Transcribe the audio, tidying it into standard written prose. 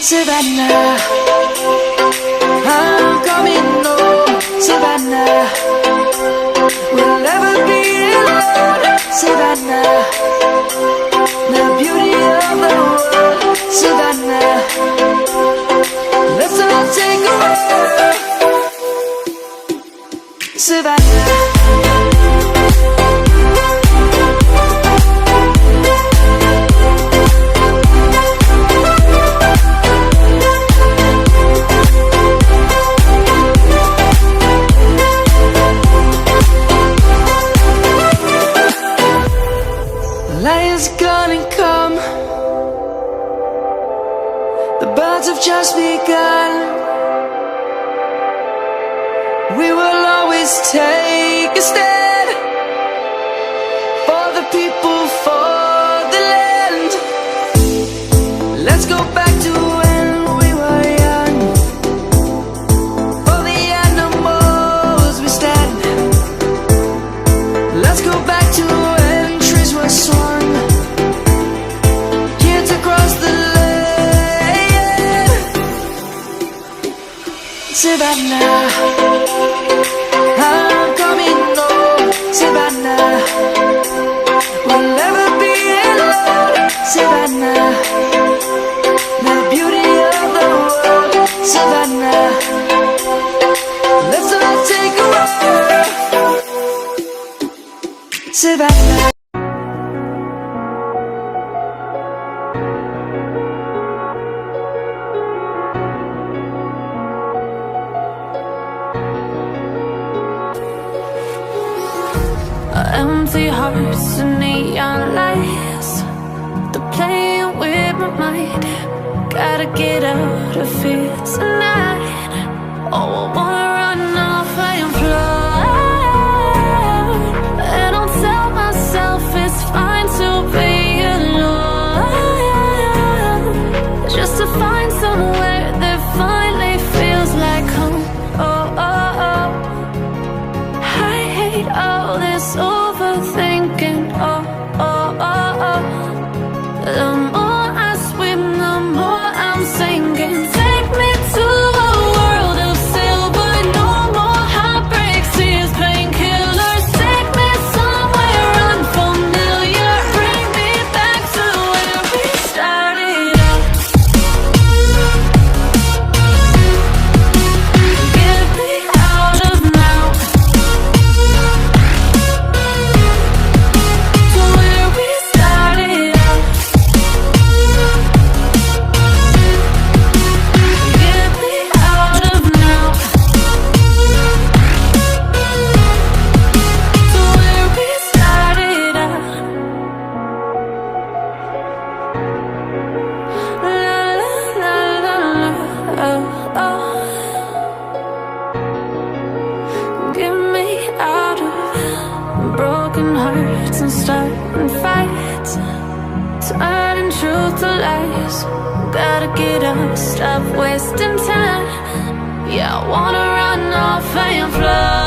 Savannah, I'm coming home. Savannah, we'll never be alone. Savannah, the beauty of the world. Savannah, let's all take a walk. Savannah. Lion's gonna come. The birds have just begun. We will always take a stand for the people, for the land. Let's go back to when we were young. For the animals we stand. Let's go back to when trees were swung. Savannah, I'm coming home. Savannah, we'll never be alone. Savannah, the beauty of the world. Savannah, let's all take a walk. Savannah. Empty hearts and neon lights, they're playing with my mind. Gotta get out of here tonight. Oh, I wanna run off and fly. And I'll tell myself it's fine to be alone, just to find somewhere that finally feels like home. Oh, oh, oh. I hate all this overthinking, oh, oh, oh, oh. The more I swim, the more I'm sinking. Take me to a world of silver, no more heartbreaks, tears, painkillers. Take me somewhere unfamiliar, bring me back to where we started out. Get me out of now. Get me out of broken hearts and starting fights, turning truth to lies. Gotta get up, stop wasting time. Yeah, I wanna run off and fly.